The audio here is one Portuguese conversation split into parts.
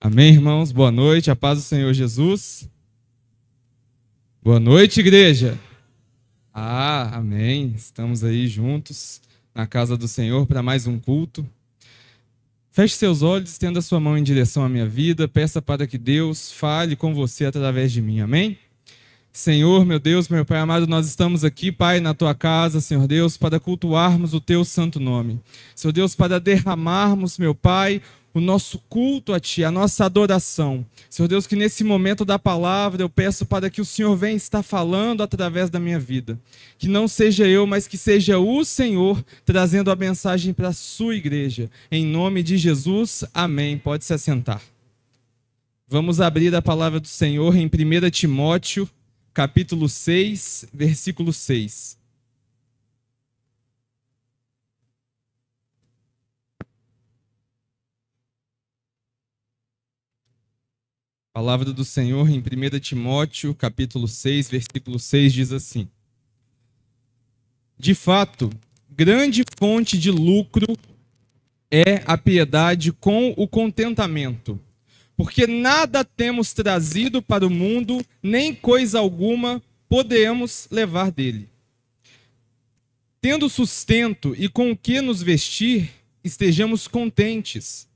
Amém, irmãos? Boa noite, a paz do Senhor Jesus. Boa noite, igreja. Amém. Estamos aí juntos na casa do Senhor para mais um culto. Feche seus olhos, estenda sua mão em direção à minha vida, peça para que Deus fale com você através de mim. Amém? Senhor, meu Deus, meu Pai amado, nós estamos aqui, Pai, na Tua casa, Senhor Deus, para cultuarmos o Teu santo nome. Senhor Deus, para derramarmos, meu Pai, o nosso culto a Ti, a nossa adoração. Senhor Deus, que nesse momento da palavra eu peço para que o Senhor venha estar falando através da minha vida. Que não seja eu, mas que seja o Senhor trazendo a mensagem para a sua igreja. Em nome de Jesus, amém. Pode se assentar. Vamos abrir a palavra do Senhor em 1 Timóteo, capítulo 6, versículo 6. A palavra do Senhor em 1 Timóteo, capítulo 6, versículo 6 diz assim: De fato, grande fonte de lucro é a piedade com o contentamento, porque nada temos trazido para o mundo, nem coisa alguma podemos levar dele. Tendo sustento e com o que nos vestir, estejamos contentes.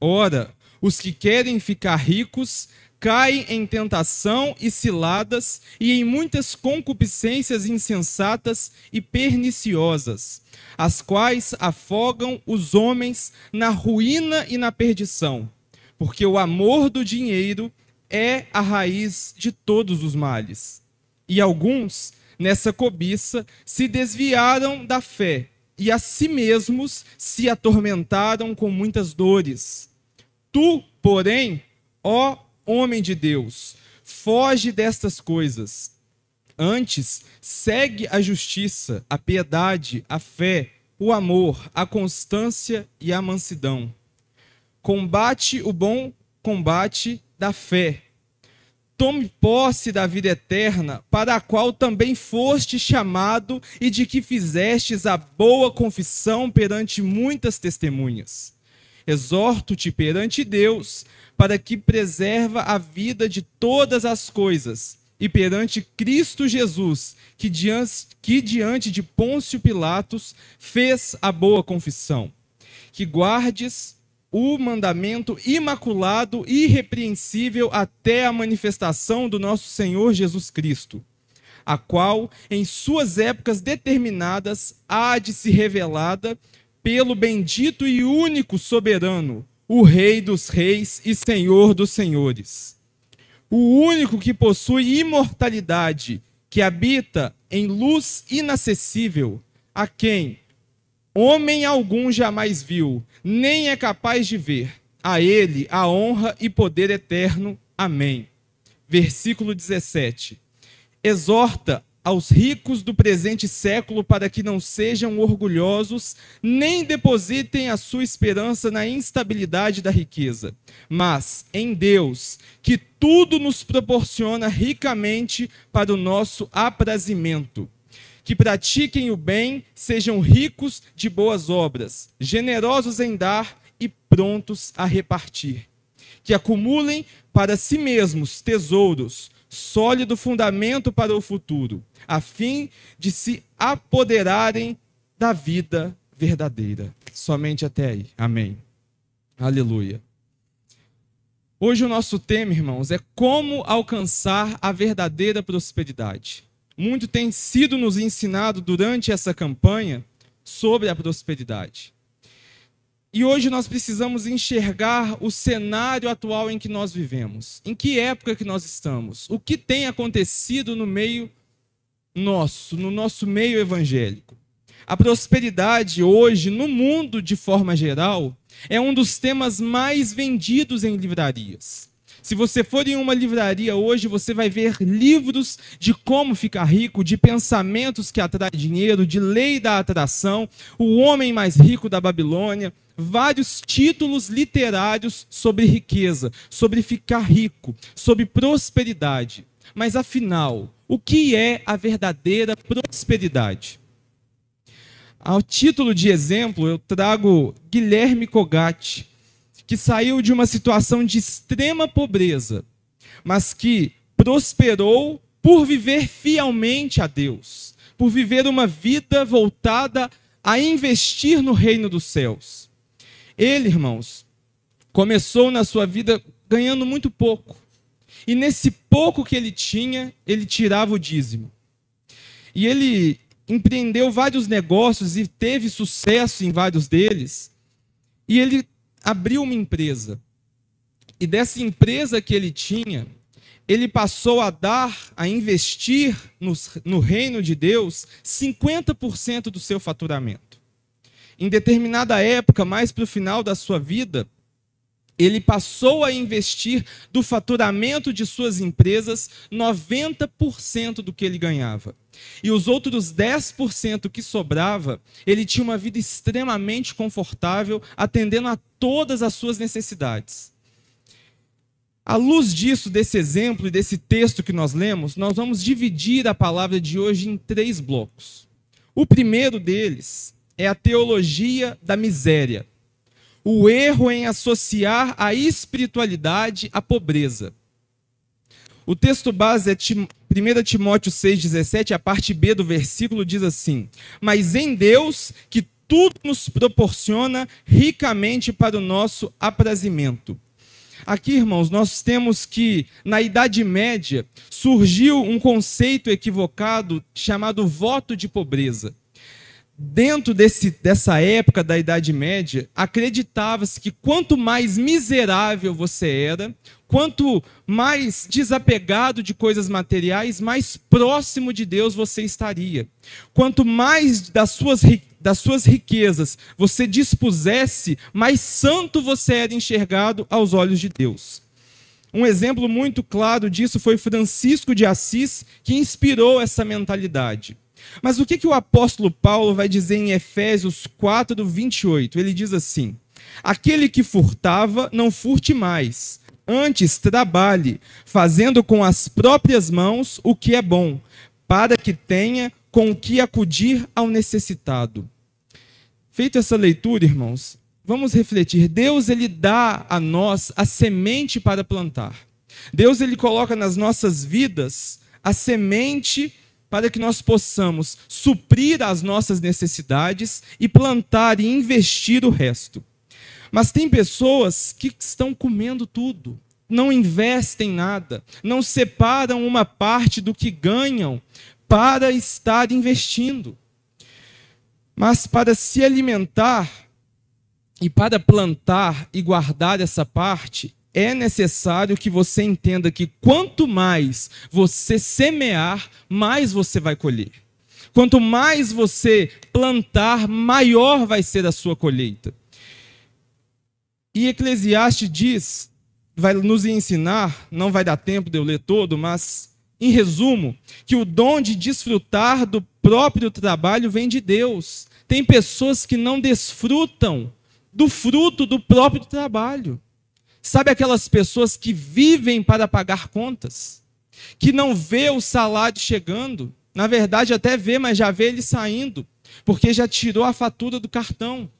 Ora, os que querem ficar ricos caem em tentação e ciladas e em muitas concupiscências insensatas e perniciosas, as quais afogam os homens na ruína e na perdição, porque o amor do dinheiro é a raiz de todos os males. E alguns, nessa cobiça, se desviaram da fé e a si mesmos se atormentaram com muitas dores. Tu, porém, ó homem de Deus, foge destas coisas. Antes, segue a justiça, a piedade, a fé, o amor, a constância e a mansidão. Combate o bom combate da fé. Tome posse da vida eterna, para a qual também foste chamado e de que fizestes a boa confissão perante muitas testemunhas. Exorto-te perante Deus, para que preserva a vida de todas as coisas, e perante Cristo Jesus, que diante de Pôncio Pilatos fez a boa confissão. Que guardes o mandamento imaculado e irrepreensível até a manifestação do nosso Senhor Jesus Cristo, a qual, em suas épocas determinadas, há de se revelada pelo bendito e único soberano, o Rei dos reis e Senhor dos senhores. O único que possui imortalidade, que habita em luz inacessível, a quem homem algum jamais viu, nem é capaz de ver. A ele a honra e poder eterno. Amém. Versículo 17. Exorta aos ricos do presente século para que não sejam orgulhosos, nem depositem a sua esperança na instabilidade da riqueza, mas em Deus, que tudo nos proporciona ricamente para o nosso aprazimento. Que pratiquem o bem, sejam ricos de boas obras, generosos em dar e prontos a repartir. Que acumulem para si mesmos tesouros, sólido fundamento para o futuro, a fim de se apoderarem da vida verdadeira. Somente até aí. Amém. Aleluia. Hoje o nosso tema, irmãos, é como alcançar a verdadeira prosperidade. Muito tem sido nos ensinado durante essa campanha sobre a prosperidade. E hoje nós precisamos enxergar o cenário atual em que nós vivemos. Em que época que nós estamos? O que tem acontecido no meio nosso, no nosso meio evangélico? A prosperidade hoje, no mundo de forma geral, é um dos temas mais vendidos em livrarias. Se você for em uma livraria hoje, você vai ver livros de como ficar rico, de pensamentos que atraem dinheiro, de lei da atração, o homem mais rico da Babilônia, vários títulos literários sobre riqueza, sobre ficar rico, sobre prosperidade. Mas afinal, o que é a verdadeira prosperidade? Ao título de exemplo, eu trago Guilherme Kogat, que saiu de uma situação de extrema pobreza, mas que prosperou por viver fielmente a Deus, por viver uma vida voltada a investir no reino dos céus. Ele, irmãos, começou na sua vida ganhando muito pouco. E nesse pouco que ele tinha, ele tirava o dízimo. E ele empreendeu vários negócios e teve sucesso em vários deles. E ele abriu uma empresa. E dessa empresa que ele tinha, ele passou a investir no reino de Deus 50% do seu faturamento. Em determinada época, mais para o final da sua vida, ele passou a investir do faturamento de suas empresas 90% do que ele ganhava. E os outros 10% que sobrava, ele tinha uma vida extremamente confortável, atendendo a todas as suas necessidades. À luz disso, desse exemplo e desse texto que nós lemos, nós vamos dividir a palavra de hoje em 3 blocos. O primeiro deles é a teologia da miséria. O erro em associar a espiritualidade à pobreza. O texto base é 1 Timóteo 6,17, a parte B do versículo diz assim: mas em Deus, que tudo nos proporciona ricamente para o nosso aprazimento. Aqui, irmãos, nós temos que, na Idade Média, surgiu um conceito equivocado chamado voto de pobreza. Dentro dessa época da Idade Média, acreditava-se que quanto mais miserável você era, quanto mais desapegado de coisas materiais, mais próximo de Deus você estaria. Quanto mais das suas riquezas você dispusesse, mais santo você era enxergado aos olhos de Deus. Um exemplo muito claro disso foi Francisco de Assis, que inspirou essa mentalidade. Mas o que o apóstolo Paulo vai dizer em Efésios 4, 28? Ele diz assim: aquele que furtava, não furte mais. Antes, trabalhe, fazendo com as próprias mãos o que é bom, para que tenha com o que acudir ao necessitado. Feita essa leitura, irmãos, vamos refletir. Deus, ele dá a nós a semente para plantar. Deus, ele coloca nas nossas vidas a semente para que nós possamos suprir as nossas necessidades e plantar e investir o resto. Mas tem pessoas que estão comendo tudo, não investem nada, não separam uma parte do que ganham para estar investindo. Mas para se alimentar e para plantar e guardar essa parte, é necessário que você entenda que quanto mais você semear, mais você vai colher. Quanto mais você plantar, maior vai ser a sua colheita. E Eclesiastes vai nos ensinar, não vai dar tempo de eu ler todo, mas em resumo, que o dom de desfrutar do próprio trabalho vem de Deus. Tem pessoas que não desfrutam do fruto do próprio trabalho. Sabe aquelas pessoas que vivem para pagar contas? Que não vê o salário chegando? Na verdade até vê, mas já vê ele saindo, porque já tirou a fatura do cartão.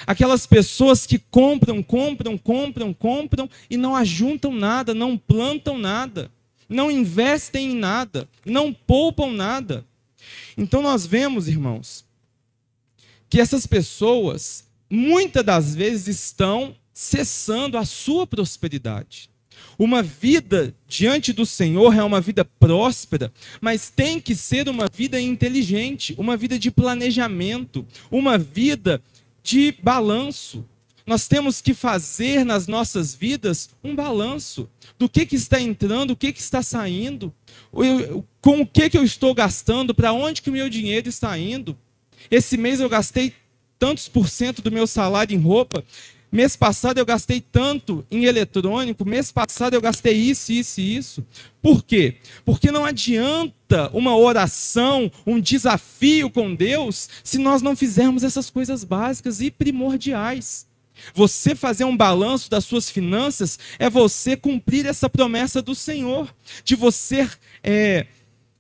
Aquelas pessoas que compram e não ajuntam nada, não plantam nada, não investem em nada, não poupam nada. Então nós vemos, irmãos, que essas pessoas, muitas das vezes, estão cessando a sua prosperidade. Uma vida diante do Senhor é uma vida próspera, mas tem que ser uma vida inteligente, uma vida de planejamento, uma vida de balanço. Nós temos que fazer nas nossas vidas um balanço do que está entrando, o que está saindo, com o que eu estou gastando, para onde que o meu dinheiro está indo. Esse mês eu gastei tantos % do meu salário em roupa. Mês passado eu gastei tanto em eletrônico, mês passado eu gastei isso, isso e isso. Por quê? Porque não adianta uma oração, um desafio com Deus, se nós não fizermos essas coisas básicas e primordiais. Você fazer um balanço das suas finanças é você cumprir essa promessa do Senhor, de você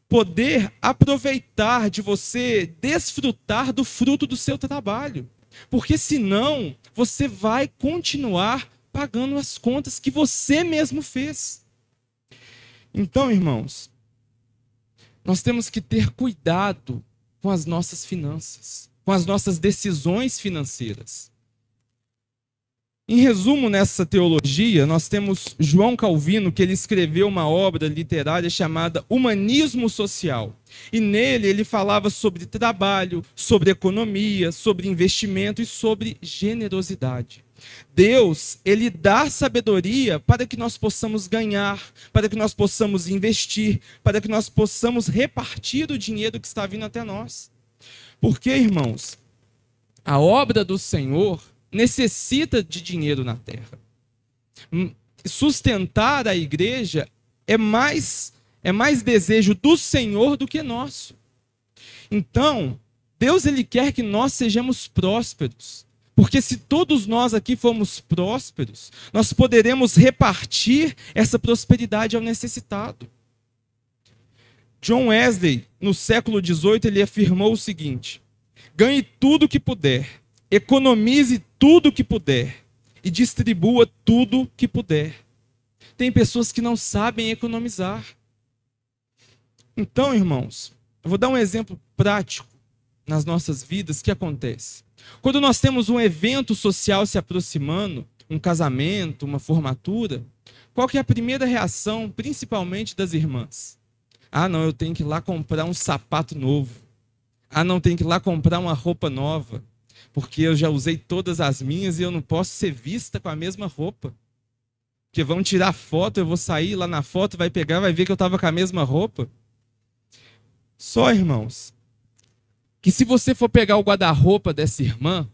poder aproveitar, de você desfrutar do fruto do seu trabalho. Porque senão você vai continuar pagando as contas que você mesmo fez. Então, irmãos, nós temos que ter cuidado com as nossas finanças, com as nossas decisões financeiras. Em resumo, nessa teologia, nós temos João Calvino, que ele escreveu uma obra literária chamada Humanismo Social. E nele ele falava sobre trabalho, sobre economia, sobre investimento e sobre generosidade. Deus, ele dá sabedoria para que nós possamos ganhar, para que nós possamos investir, para que nós possamos repartir o dinheiro que está vindo até nós. Porque, irmãos, a obra do Senhor necessita de dinheiro na terra. Sustentar a igreja é mais desejo do Senhor do que nosso. Então, Deus, ele quer que nós sejamos prósperos. Porque se todos nós aqui formos prósperos, nós poderemos repartir essa prosperidade ao necessitado. John Wesley, no século XVIII, ele afirmou o seguinte: ganhe tudo o que puder, economize tudo o que puder e distribua tudo o que puder. Tem pessoas que não sabem economizar. Então, irmãos, eu vou dar um exemplo prático nas nossas vidas que acontece. Quando nós temos um evento social se aproximando, um casamento, uma formatura, qual que é a primeira reação, principalmente das irmãs? Ah, não, eu tenho que ir lá comprar um sapato novo. Ah, não, tenho que ir lá comprar uma roupa nova. Porque eu já usei todas as minhas e eu não posso ser vista com a mesma roupa. Porque vão tirar foto, eu vou sair lá na foto, vai pegar, vai ver que eu estava com a mesma roupa. Só, irmãos, que se você for pegar o guarda-roupa dessa irmã,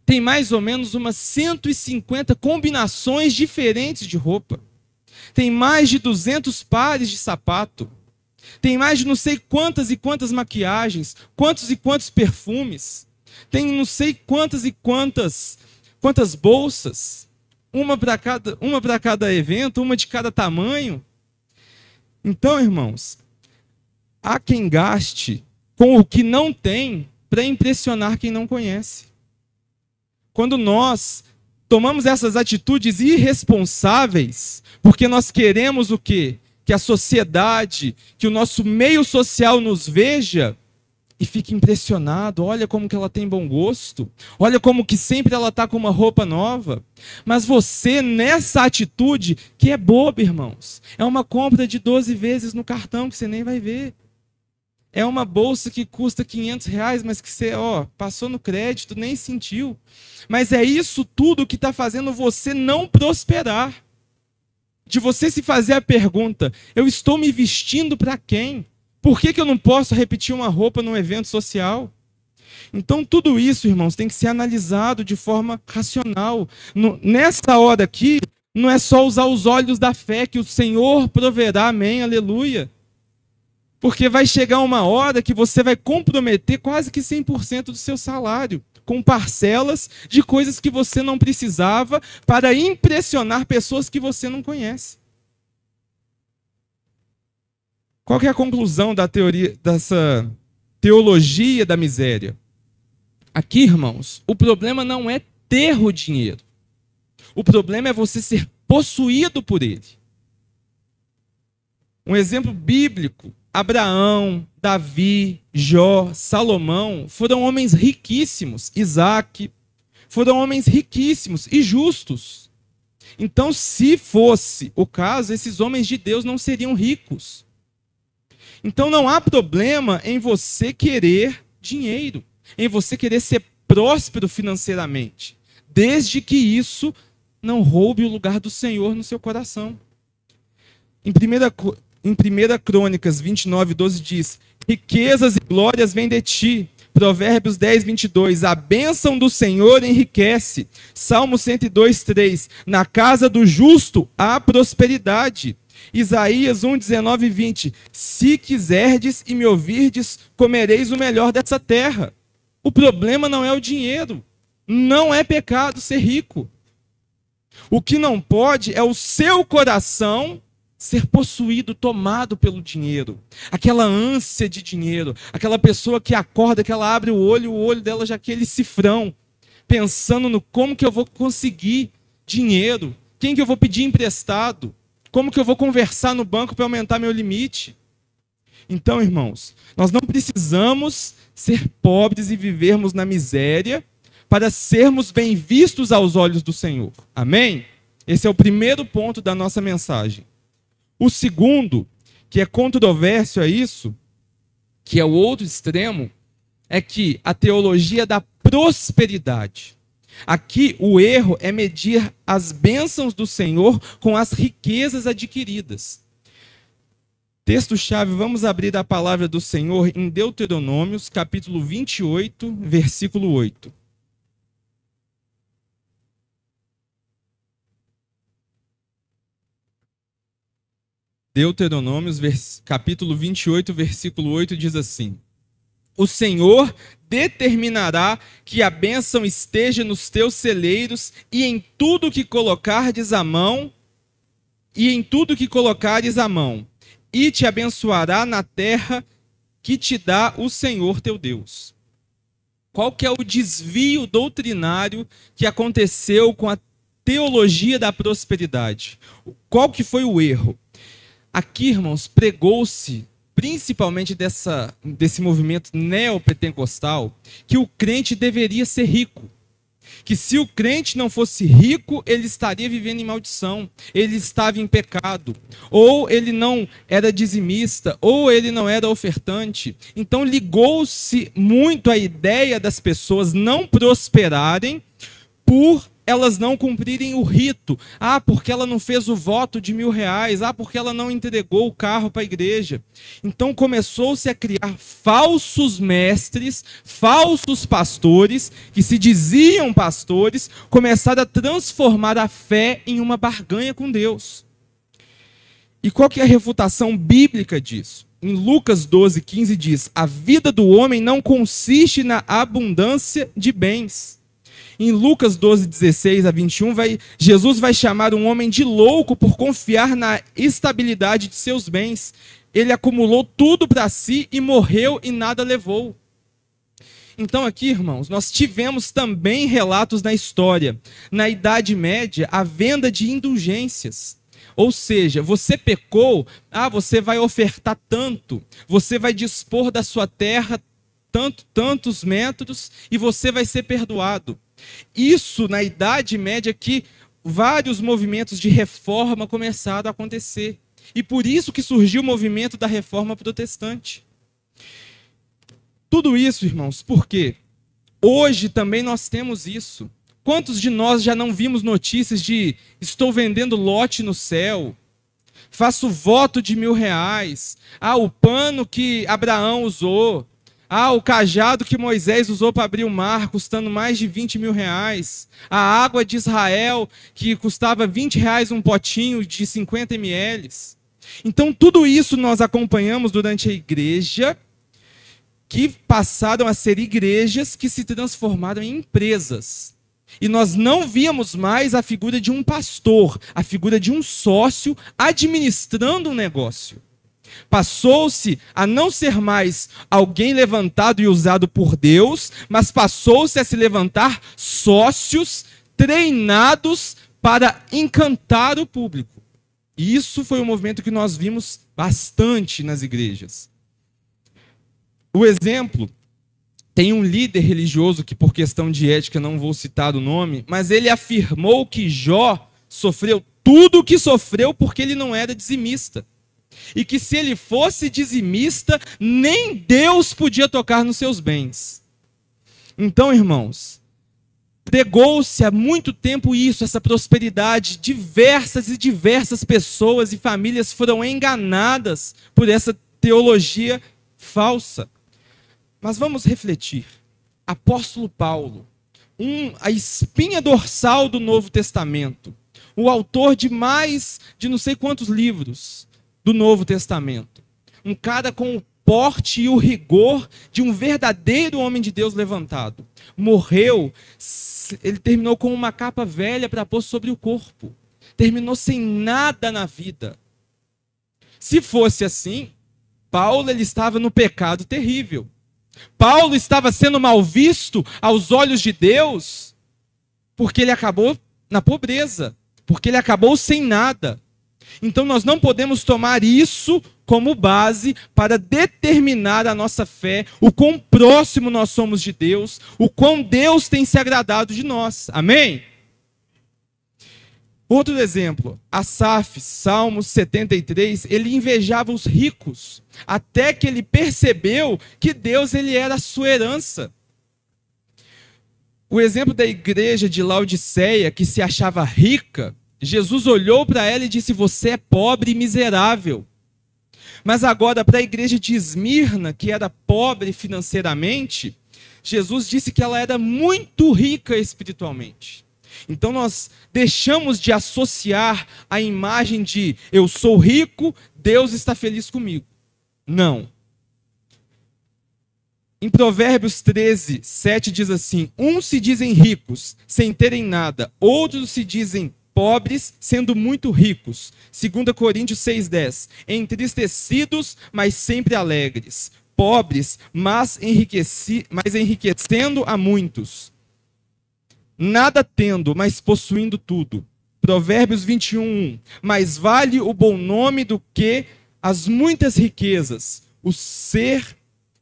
tem mais ou menos umas 150 combinações diferentes de roupa. Tem mais de 200 pares de sapato. Tem mais de não sei quantas e quantas maquiagens, quantos e quantos perfumes. Tem não sei quantas e quantas bolsas. Uma para cada evento, uma de cada tamanho. Então, irmãos, há quem gaste com o que não tem para impressionar quem não conhece. Quando nós tomamos essas atitudes irresponsáveis, porque nós queremos o quê? Que a sociedade, que o nosso meio social nos veja e fique impressionado. Olha como que ela tem bom gosto. Olha como que sempre ela está com uma roupa nova. Mas você, nessa atitude, que é boba, irmãos. É uma compra de 12 vezes no cartão que você nem vai ver. É uma bolsa que custa R$500, mas que você passou no crédito, nem sentiu. Mas é isso tudo que está fazendo você não prosperar. De você se fazer a pergunta: eu estou me vestindo para quem? Por que eu não posso repetir uma roupa num evento social? Então tudo isso, irmãos, tem que ser analisado de forma racional. Nessa hora aqui, não é só usar os olhos da fé que o Senhor proverá, amém, aleluia. Porque vai chegar uma hora que você vai comprometer quase que 100% do seu salário, com parcelas de coisas que você não precisava para impressionar pessoas que você não conhece. Qual que é a conclusão dessa teologia da miséria? Aqui, irmãos, o problema não é ter o dinheiro. O problema é você ser possuído por ele. Um exemplo bíblico: Abraão, Davi, Jó, Salomão foram homens riquíssimos. Isaac foram homens riquíssimos e justos. Então, se fosse o caso, esses homens de Deus não seriam ricos. Então, não há problema em você querer dinheiro, em você querer ser próspero financeiramente, desde que isso não roube o lugar do Senhor no seu coração. Em 1 Crônicas 29:12 diz: riquezas e glórias vêm de ti. Provérbios 10:22, a bênção do Senhor enriquece. Salmo 102:3, na casa do justo há prosperidade. Isaías 1:19-20, se quiserdes e me ouvirdes, comereis o melhor dessa terra. O problema não é o dinheiro. Não é pecado ser rico. O que não pode é o seu coração ser possuído, tomado pelo dinheiro. Aquela ânsia de dinheiro. Aquela pessoa que acorda, que ela abre o olho dela já aquele cifrão, pensando no como que eu vou conseguir dinheiro? Quem que eu vou pedir emprestado? Como que eu vou conversar no banco para aumentar meu limite? Então, irmãos, nós não precisamos ser pobres e vivermos na miséria para sermos bem vistos aos olhos do Senhor. Amém? Esse é o primeiro ponto da nossa mensagem. O segundo, que é controverso a isso, que é o outro extremo, é que a teologia da prosperidade. Aqui o erro é medir as bênçãos do Senhor com as riquezas adquiridas. Texto-chave, vamos abrir a palavra do Senhor em Deuteronômios, capítulo 28, versículo 8. Deuteronômios, capítulo 28, versículo 8, diz assim: O Senhor determinará que a bênção esteja nos teus celeiros e em tudo que colocares a mão, e te abençoará na terra que te dá o Senhor teu Deus. Qual que é o desvio doutrinário que aconteceu com a teologia da prosperidade? Qual que foi o erro? Aqui, irmãos, pregou-se, principalmente desse movimento neopentecostal, que o crente deveria ser rico. Que se o crente não fosse rico, ele estaria vivendo em maldição, ele estava em pecado, ou ele não era dizimista, ou ele não era ofertante. Então ligou-se muito a ideia das pessoas não prosperarem por elas não cumprirem o rito. Ah, porque ela não fez o voto de R$1.000. Ah, porque ela não entregou o carro para a igreja. Então começou-se a criar falsos mestres, falsos pastores, que se diziam pastores, começaram a transformar a fé em uma barganha com Deus. E qual que é a refutação bíblica disso? Em Lucas 12:15 diz: a vida do homem não consiste na abundância de bens. Em Lucas 12:16-21, Jesus vai chamar um homem de louco por confiar na estabilidade de seus bens. Ele acumulou tudo para si e morreu e nada levou. Então aqui, irmãos, nós tivemos também relatos na história. Na Idade Média, a venda de indulgências. Ou seja, você pecou, você vai ofertar tanto, você vai dispor da sua terra tantos metros e você vai ser perdoado. Isso na Idade Média que vários movimentos de reforma começaram a acontecer. E por isso que surgiu o movimento da reforma protestante. Tudo isso, irmãos, porque hoje também nós temos isso. Quantos de nós já não vimos notícias de estou vendendo lote no céu, faço voto de R$1.000, o pano que Abraão usou, o cajado que Moisés usou para abrir o mar, custando mais de R$20.000. A água de Israel, que custava R$20 um potinho de 50 ml. Então, tudo isso nós acompanhamos durante a igreja, que passaram a ser igrejas que se transformaram em empresas. E nós não víamos mais a figura de um pastor, a figura de um sócio administrando um negócio. Passou-se a não ser mais alguém levantado e usado por Deus, mas passou-se a se levantar sócios treinados para encantar o público. E isso foi um movimento que nós vimos bastante nas igrejas. O exemplo, tem um líder religioso que por questão de ética não vou citar o nome, mas ele afirmou que Jó sofreu tudo o que sofreu porque ele não era dizimista. E que se ele fosse dizimista, nem Deus podia tocar nos seus bens. Então, irmãos, pregou-se há muito tempo isso, essa prosperidade. Diversas e diversas pessoas e famílias foram enganadas por essa teologia falsa. Mas vamos refletir. Apóstolo Paulo, a espinha dorsal do Novo Testamento, o autor de mais de não sei quantos livros do Novo Testamento. Um cara com o porte e o rigor de um verdadeiro homem de Deus levantado. Morreu, ele terminou com uma capa velha para pôr sobre o corpo. Terminou sem nada na vida. Se fosse assim, Paulo ele estava no pecado terrível. Paulo estava sendo mal visto aos olhos de Deus, porque ele acabou na pobreza, porque ele acabou sem nada. Então nós não podemos tomar isso como base para determinar a nossa fé, o quão próximo nós somos de Deus, o quão Deus tem se agradado de nós. Amém? Outro exemplo, Asaf, Salmos 73, ele invejava os ricos, até que ele percebeu que Deus ele era a sua herança. O exemplo da igreja de Laodiceia, que se achava rica, Jesus olhou para ela e disse: você é pobre e miserável. Mas agora, para a igreja de Esmirna, que era pobre financeiramente, Jesus disse que ela era muito rica espiritualmente. Então nós deixamos de associar a imagem de eu sou rico, Deus está feliz comigo. Não. Em Provérbios 13, 7 diz assim: uns se dizem ricos, sem terem nada, outros se dizem pobres, sendo muito ricos. 2 Coríntios 6,10. Entristecidos, mas sempre alegres. Pobres, mas enriquecendo a muitos. Nada tendo, mas possuindo tudo. Provérbios 21:1. Mais vale o bom nome do que as muitas riquezas. O ser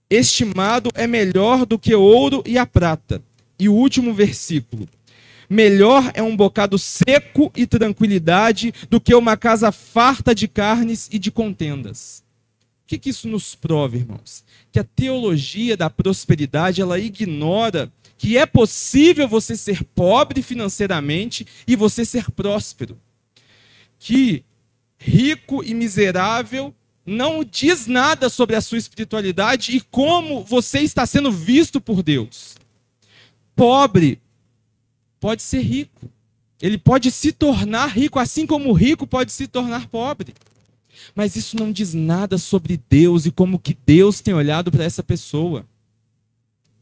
estimado é melhor do que o ouro e a prata. E o último versículo. Melhor é um bocado seco e tranquilidade do que uma casa farta de carnes e de contendas. O que isso nos prova, irmãos? Que a teologia da prosperidade, ela ignora que é possível você ser pobre financeiramente e você ser próspero. Que rico e miserável não diz nada sobre a sua espiritualidade e como você está sendo visto por Deus. Pobre pode ser rico. Ele pode se tornar rico, assim como o rico pode se tornar pobre. Mas isso não diz nada sobre Deus e como que Deus tem olhado para essa pessoa.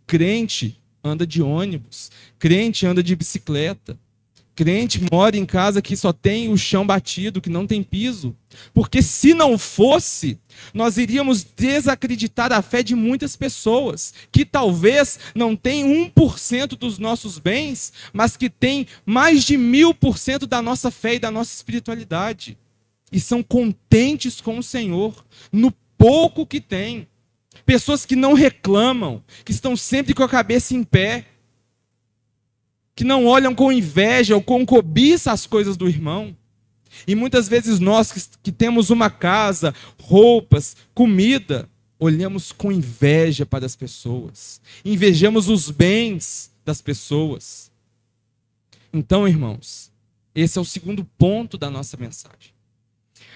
Crente anda de ônibus, crente anda de bicicleta, crente mora em casa que só tem o chão batido, que não tem piso. Porque se não fosse, nós iríamos desacreditar a fé de muitas pessoas, que talvez não tem 1% dos nossos bens, mas que tem mais de 1000% da nossa fé e da nossa espiritualidade. E são contentes com o Senhor, no pouco que têm. Pessoas que não reclamam, que estão sempre com a cabeça em pé, que não olham com inveja ou com cobiça as coisas do irmão. E muitas vezes nós que temos uma casa, roupas, comida, olhamos com inveja para as pessoas. Invejamos os bens das pessoas. Então, irmãos, esse é o segundo ponto da nossa mensagem.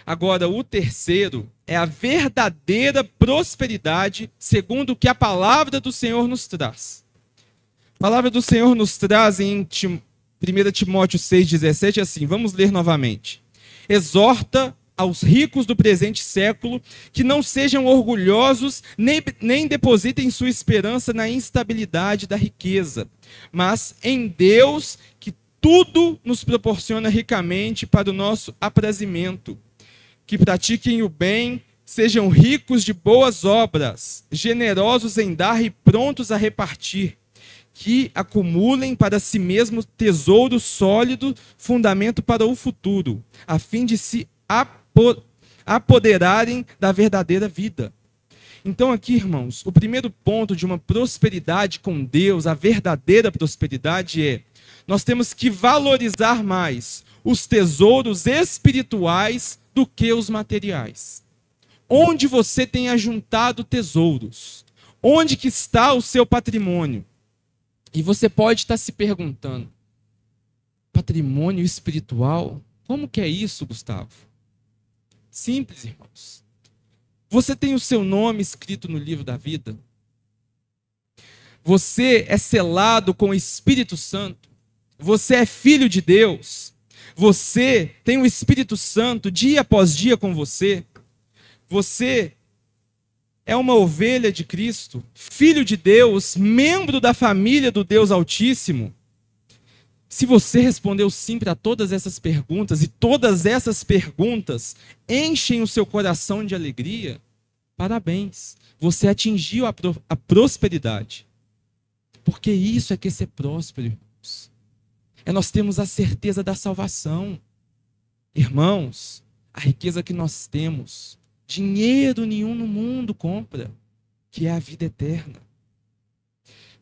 Agora, o terceiro é a verdadeira prosperidade, segundo o que a palavra do Senhor nos traz. A palavra do Senhor nos traz em 1 Timóteo 6,17 assim, vamos ler novamente. Exorta aos ricos do presente século que não sejam orgulhosos, nem depositem sua esperança na instabilidade da riqueza, mas em Deus, que tudo nos proporciona ricamente para o nosso aprazimento. Que pratiquem o bem, sejam ricos de boas obras, generosos em dar e prontos a repartir, que acumulem para si mesmos tesouro sólido, fundamento para o futuro, a fim de se apoderarem da verdadeira vida. Então aqui, irmãos, o primeiro ponto de uma prosperidade com Deus, a verdadeira prosperidade é: nós temos que valorizar mais os tesouros espirituais do que os materiais. Onde você tem ajuntado tesouros? Onde que está o seu patrimônio? E você pode estar se perguntando: patrimônio espiritual? Como que é isso, Gustavo? Simples, irmãos. Você tem o seu nome escrito no livro da vida? Você é selado com o Espírito Santo? Você é filho de Deus? Você tem o Espírito Santo dia após dia com você? Você é uma ovelha de Cristo, filho de Deus, membro da família do Deus Altíssimo? Se você respondeu sim para todas essas perguntas, e todas essas perguntas enchem o seu coração de alegria, parabéns, você atingiu a prosperidade. Porque isso é que é ser próspero, irmãos. É nós termos a certeza da salvação. Irmãos, a riqueza que nós temos, dinheiro nenhum no mundo compra, que é a vida eterna.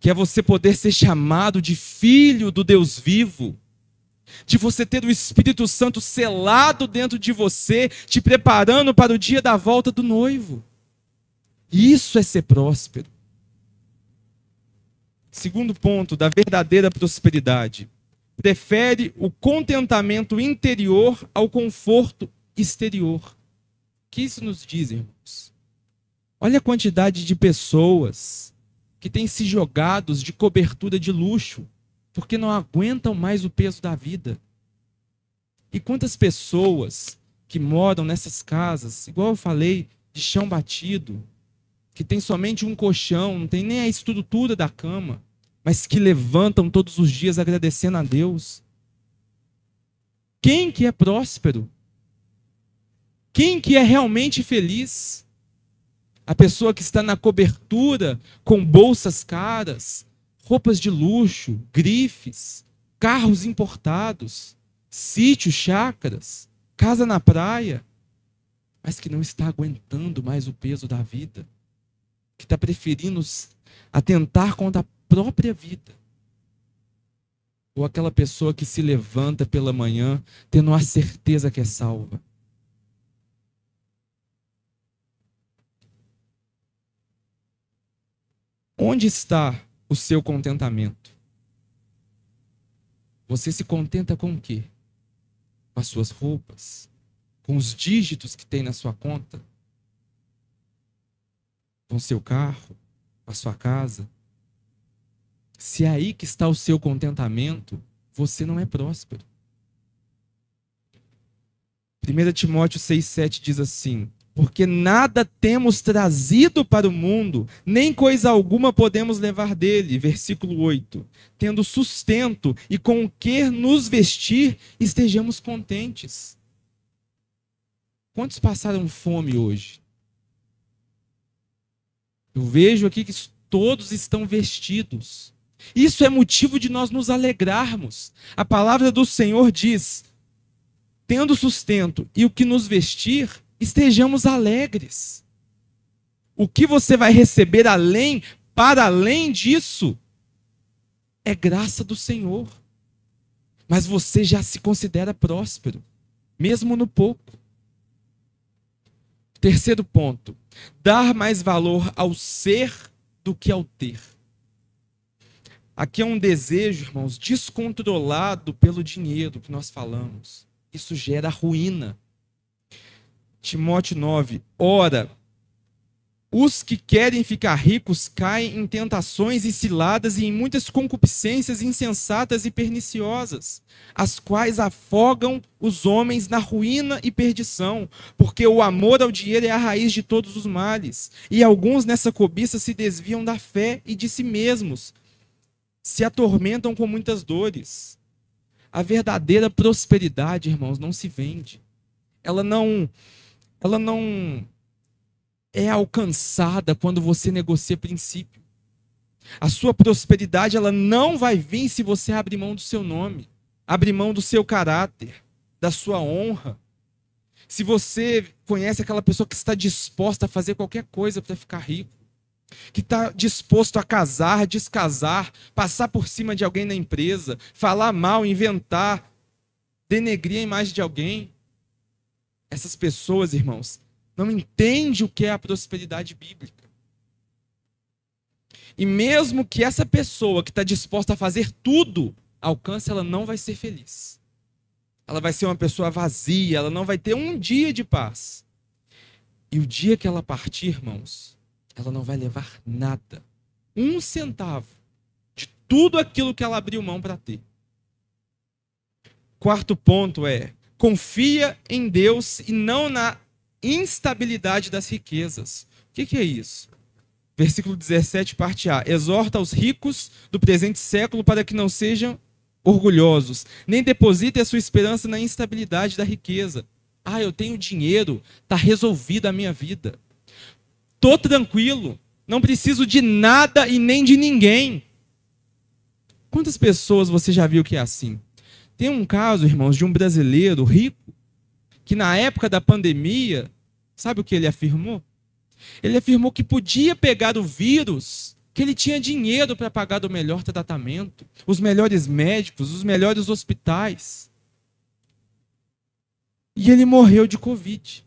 Que é você poder ser chamado de filho do Deus vivo, de você ter o Espírito Santo selado dentro de você, te preparando para o dia da volta do noivo. Isso é ser próspero. Segundo ponto da verdadeira prosperidade. Prefere o contentamento interior ao conforto exterior. O que isso nos diz, irmãos? Olha a quantidade de pessoas que têm se jogados de cobertura de luxo, porque não aguentam mais o peso da vida. E quantas pessoas que moram nessas casas, igual eu falei, de chão batido, que tem somente um colchão, não tem nem a estrutura da cama, mas que levantam todos os dias agradecendo a Deus. Quem que é próspero? Quem que é realmente feliz? A pessoa que está na cobertura, com bolsas caras, roupas de luxo, grifes, carros importados, sítios, chácaras, casa na praia, mas que não está aguentando mais o peso da vida, que está preferindo atentar contra a própria vida. Ou aquela pessoa que se levanta pela manhã tendo a certeza que é salva. Onde está o seu contentamento? Você se contenta com o quê? Com as suas roupas? Com os dígitos que tem na sua conta? Com o seu carro? Com a sua casa? Se é aí que está o seu contentamento, você não é próspero. 1 Timóteo 6,7 diz assim: porque nada temos trazido para o mundo, nem coisa alguma podemos levar dele. Versículo 8. Tendo sustento e com o que nos vestir, estejamos contentes. Quantos passaram fome hoje? Eu vejo aqui que todos estão vestidos. Isso é motivo de nós nos alegrarmos. A palavra do Senhor diz: tendo sustento e o que nos vestir, estejamos alegres. O que você vai receber para além disso, é graça do Senhor. Mas você já se considera próspero, mesmo no pouco. Terceiro ponto: dar mais valor ao ser do que ao ter. Aqui é um desejo, irmãos, descontrolado pelo dinheiro que nós falamos. Isso gera ruína. Timóteo 9. Ora, os que querem ficar ricos caem em tentações e ciladas e em muitas concupiscências insensatas e perniciosas, as quais afogam os homens na ruína e perdição, porque o amor ao dinheiro é a raiz de todos os males. E alguns nessa cobiça se desviam da fé e de si mesmos, se atormentam com muitas dores. A verdadeira prosperidade, irmãos, não se vende. Ela não é alcançada quando você negocia princípio. A sua prosperidade, ela não vai vir se você abrir mão do seu nome, abrir mão do seu caráter, da sua honra. Se você conhece aquela pessoa que está disposta a fazer qualquer coisa para ficar rico, que está disposto a casar, descasar, passar por cima de alguém na empresa, falar mal, inventar, denegrir a imagem de alguém. Essas pessoas, irmãos, não entendem o que é a prosperidade bíblica. E mesmo que essa pessoa que está disposta a fazer tudo alcance, ela não vai ser feliz. Ela vai ser uma pessoa vazia, ela não vai ter um dia de paz. E o dia que ela partir, irmãos, ela não vai levar nada, 1 centavo, de tudo aquilo que ela abriu mão para ter. Quarto ponto é: confia em Deus e não na instabilidade das riquezas. O que é isso? Versículo 17, parte A. Exorta os ricos do presente século para que não sejam orgulhosos, nem depositem a sua esperança na instabilidade da riqueza. Ah, eu tenho dinheiro, está resolvida a minha vida. Estou tranquilo, não preciso de nada e nem de ninguém. Quantas pessoas você já viu que é assim? Tem um caso, irmãos, de um brasileiro rico, que na época da pandemia, sabe o que ele afirmou? Ele afirmou que podia pegar o vírus, que ele tinha dinheiro para pagar o melhor tratamento, os melhores médicos, os melhores hospitais. E ele morreu de Covid.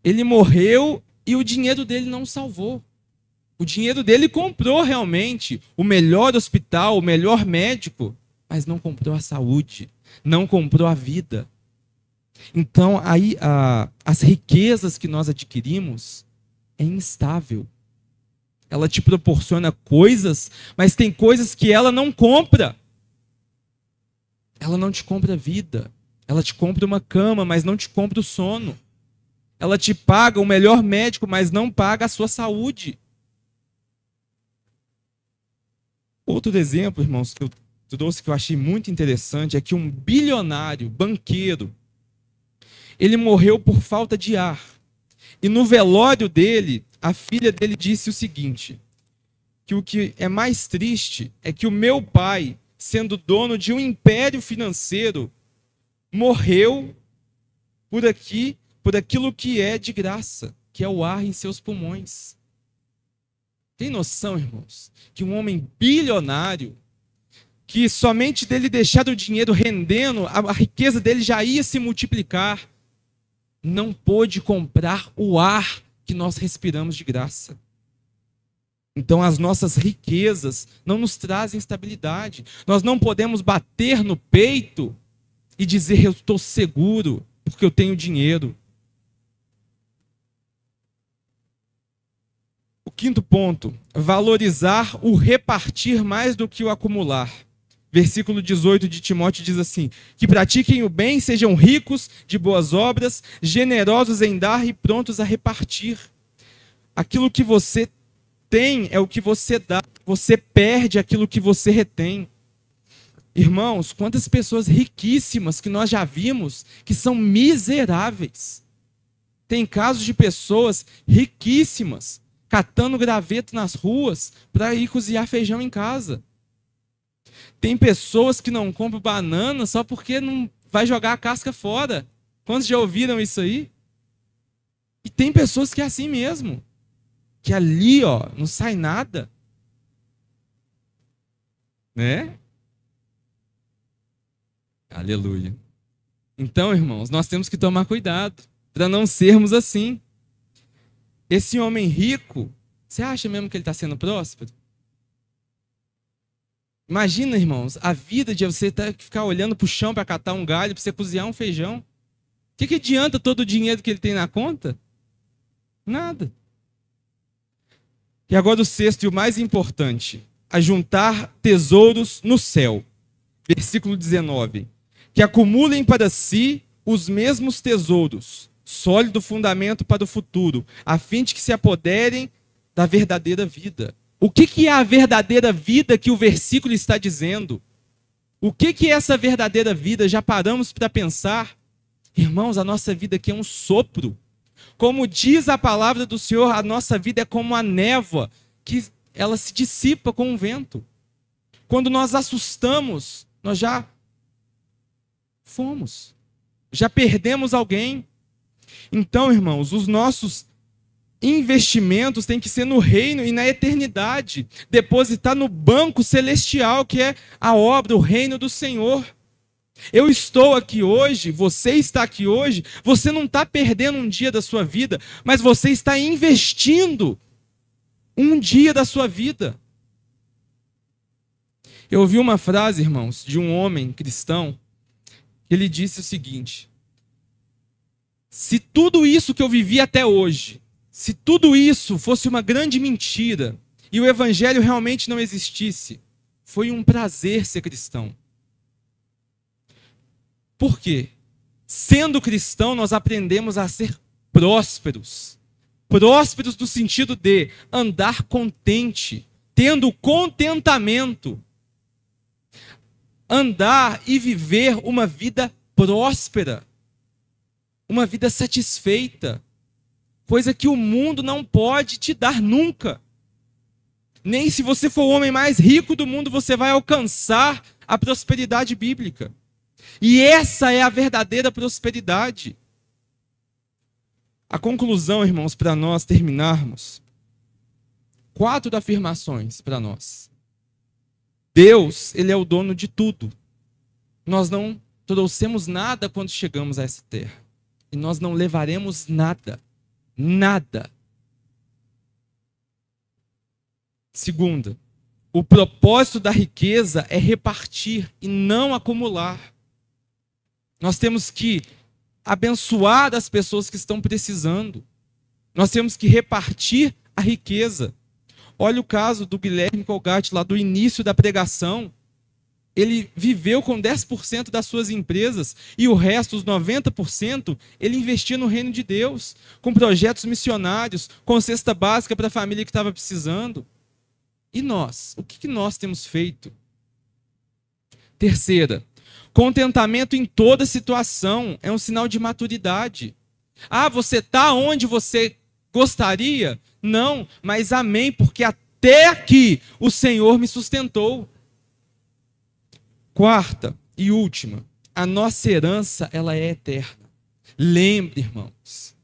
Ele morreu e o dinheiro dele não salvou. O dinheiro dele comprou realmente o melhor hospital, o melhor médico, mas não comprou a saúde, não comprou a vida. Então, aí, as riquezas que nós adquirimos é instável. Ela te proporciona coisas, mas tem coisas que ela não compra. Ela não te compra vida. Ela te compra uma cama, mas não te compra o sono. Ela te paga o melhor médico, mas não paga a sua saúde. Outro exemplo, irmãos, que eu trouxe que eu achei muito interessante é que um bilionário, banqueiro, ele morreu por falta de ar. E no velório dele, a filha dele disse o seguinte, que o que é mais triste é que o meu pai, sendo dono de um império financeiro, morreu por aquilo que é de graça, que é o ar em seus pulmões. Tem noção, irmãos, que um homem bilionário, que somente dele deixar o dinheiro rendendo, a riqueza dele já ia se multiplicar, não pôde comprar o ar que nós respiramos de graça. Então as nossas riquezas não nos trazem estabilidade. Nós não podemos bater no peito e dizer eu estou seguro porque eu tenho dinheiro. O quinto ponto, valorizar o repartir mais do que o acumular. Versículo 18 de Timóteo diz assim, que pratiquem o bem, sejam ricos de boas obras, generosos em dar e prontos a repartir. Aquilo que você tem é o que você dá, você perde aquilo que você retém. Irmãos, quantas pessoas riquíssimas que nós já vimos que são miseráveis. Tem casos de pessoas riquíssimas catando graveto nas ruas para ir cozinhar feijão em casa. Tem pessoas que não compram banana só porque não vai jogar a casca fora. Quantos já ouviram isso aí? E tem pessoas que é assim mesmo. Que ali, ó, não sai nada. Né? Aleluia. Então, irmãos, nós temos que tomar cuidado para não sermos assim. Esse homem rico, você acha mesmo que ele está sendo próspero? Imagina, irmãos, a vida de você ter que ficar olhando para o chão para catar um galho, para você cozinhar um feijão. O que adianta todo o dinheiro que ele tem na conta? Nada. E agora o sexto e o mais importante, ajuntar tesouros no céu. Versículo 19. Que acumulem para si os mesmos tesouros, sólido fundamento para o futuro, a fim de que se apoderem da verdadeira vida. O que é a verdadeira vida que o versículo está dizendo? O que é essa verdadeira vida? Já paramos para pensar? Irmãos, a nossa vida aqui é um sopro. Como diz a palavra do Senhor, a nossa vida é como a névoa, que ela se dissipa com o vento. Quando nós assustamos, nós já fomos. Já perdemos alguém. Então, irmãos, os nossos investimentos têm que ser no reino e na eternidade. Depositar no banco celestial, que é a obra, o reino do Senhor. Eu estou aqui hoje, você está aqui hoje, você não está perdendo um dia da sua vida, mas você está investindo um dia da sua vida. Eu ouvi uma frase, irmãos, de um homem cristão, que ele disse o seguinte: se tudo isso que eu vivi até hoje, se tudo isso fosse uma grande mentira, e o evangelho realmente não existisse, foi um prazer ser cristão. Por quê? Sendo cristão, nós aprendemos a ser prósperos. Prósperos no sentido de andar contente, tendo contentamento. Andar e viver uma vida próspera. Uma vida satisfeita. Coisa que o mundo não pode te dar nunca. Nem se você for o homem mais rico do mundo, você vai alcançar a prosperidade bíblica. E essa é a verdadeira prosperidade. A conclusão, irmãos, para nós terminarmos, 4 afirmações para nós. Deus, ele é o dono de tudo. Nós não trouxemos nada quando chegamos a essa terra. E nós não levaremos nada. Nada. Segunda, o propósito da riqueza é repartir e não acumular. Nós temos que abençoar as pessoas que estão precisando. Nós temos que repartir a riqueza. Olha o caso do Guilherme Colgate, lá do início da pregação. Ele viveu com 10% das suas empresas e o resto, os 90%, ele investia no reino de Deus, com projetos missionários, com cesta básica para a família que estava precisando. E nós? O que nós temos feito? Terceira, contentamento em toda situação é um sinal de maturidade. Ah, você está onde você gostaria? Não, mas amém, porque até aqui o Senhor me sustentou. Quarta e última, a nossa herança, ela é eterna. Lembre, irmãos,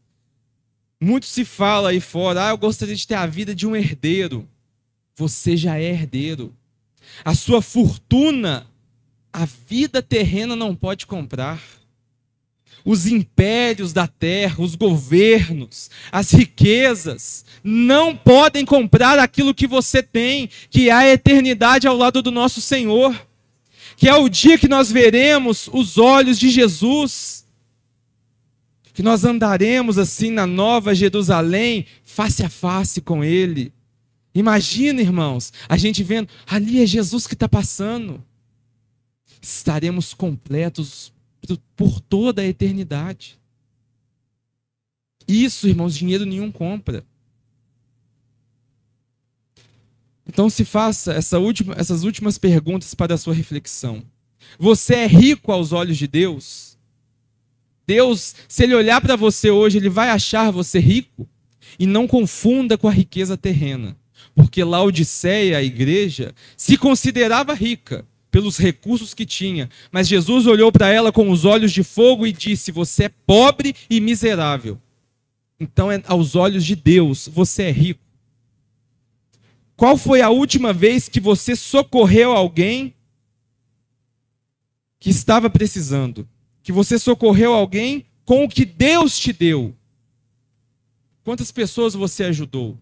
muito se fala aí fora, eu gostaria de ter a vida de um herdeiro. Você já é herdeiro. A sua fortuna, a vida terrena não pode comprar. Os impérios da terra, os governos, as riquezas, não podem comprar aquilo que você tem, que é a eternidade ao lado do nosso Senhor. Que é o dia que nós veremos os olhos de Jesus, que nós andaremos assim na Nova Jerusalém, face a face com Ele. Imagina, irmãos, a gente vendo, ali é Jesus que está passando. Estaremos completos por toda a eternidade. Isso, irmãos, dinheiro nenhum compra. Então se faça essas últimas perguntas para a sua reflexão. Você é rico aos olhos de Deus? Deus, se Ele olhar para você hoje, Ele vai achar você rico? E não confunda com a riqueza terrena. Porque Laodiceia, a igreja, se considerava rica pelos recursos que tinha. Mas Jesus olhou para ela com os olhos de fogo e disse, você é pobre e miserável. Então, aos olhos de Deus, você é rico. Qual foi a última vez que você socorreu alguém que estava precisando? Que você socorreu alguém com o que Deus te deu? Quantas pessoas você ajudou?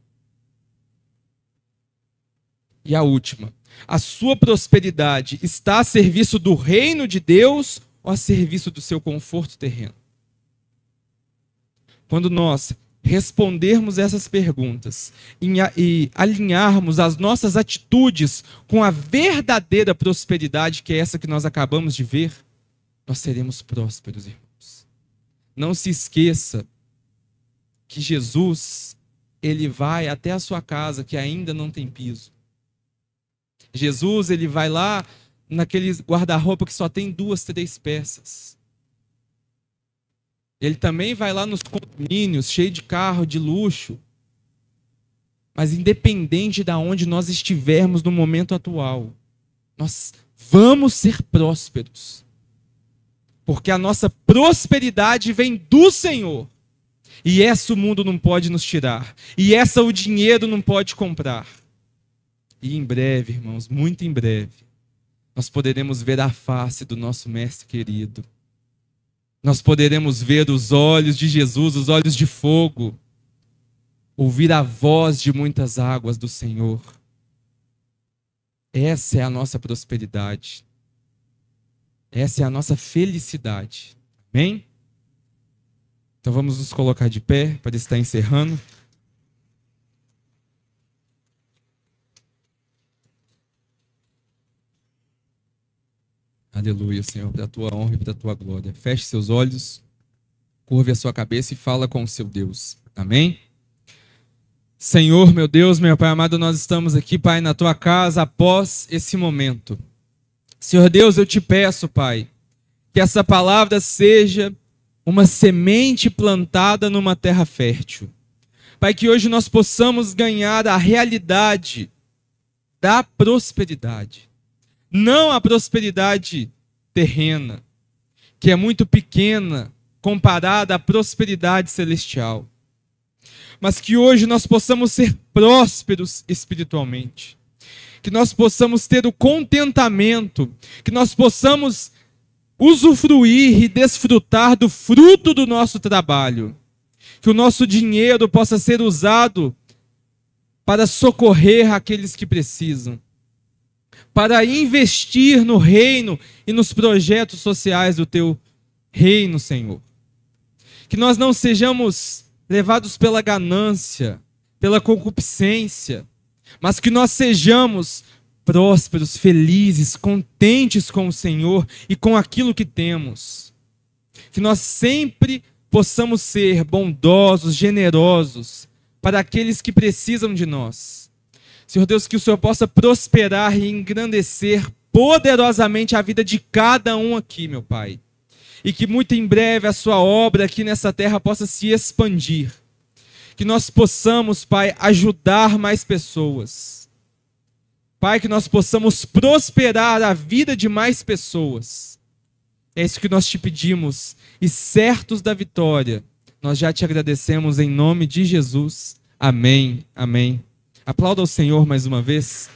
E a última, a sua prosperidade está a serviço do reino de Deus ou a serviço do seu conforto terreno? Quando nós respondermos essas perguntas e alinharmos as nossas atitudes com a verdadeira prosperidade, que é essa que nós acabamos de ver, nós seremos prósperos, irmãos. Não se esqueça que Jesus, Ele vai até a sua casa que ainda não tem piso. Jesus, Ele vai lá naquele guarda-roupa que só tem 2, 3 peças. Ele também vai lá nos condomínios, cheio de carro, de luxo. Mas independente de onde nós estivermos no momento atual, nós vamos ser prósperos. Porque a nossa prosperidade vem do Senhor. E essa o mundo não pode nos tirar. E essa o dinheiro não pode comprar. E em breve, irmãos, muito em breve, nós poderemos ver a face do nosso Mestre querido. Nós poderemos ver os olhos de Jesus, os olhos de fogo, ouvir a voz de muitas águas do Senhor. Essa é a nossa prosperidade. Essa é a nossa felicidade. Amém? Então vamos nos colocar de pé para estar encerrando. Aleluia, Senhor, para a tua honra e para a tua glória. Feche seus olhos, curve a sua cabeça e fala com o seu Deus. Amém? Senhor, meu Deus, meu Pai amado, nós estamos aqui, Pai, na tua casa após esse momento. Senhor Deus, eu te peço, Pai, que essa palavra seja uma semente plantada numa terra fértil. Pai, que hoje nós possamos ganhar a realidade da prosperidade. Não a prosperidade terrena, que é muito pequena comparada à prosperidade celestial. Mas que hoje nós possamos ser prósperos espiritualmente. Que nós possamos ter o contentamento, que nós possamos usufruir e desfrutar do fruto do nosso trabalho. Que o nosso dinheiro possa ser usado para socorrer aqueles que precisam, para investir no reino e nos projetos sociais do teu reino, Senhor. Que nós não sejamos levados pela ganância, pela concupiscência, mas que nós sejamos prósperos, felizes, contentes com o Senhor e com aquilo que temos. Que nós sempre possamos ser bondosos, generosos para aqueles que precisam de nós. Senhor Deus, que o Senhor possa prosperar e engrandecer poderosamente a vida de cada um aqui, meu Pai. E que muito em breve a sua obra aqui nessa terra possa se expandir. Que nós possamos, Pai, ajudar mais pessoas. Pai, que nós possamos prosperar a vida de mais pessoas. É isso que nós te pedimos. E certos da vitória, nós já te agradecemos em nome de Jesus. Amém. Amém. Aplauda o Senhor mais uma vez.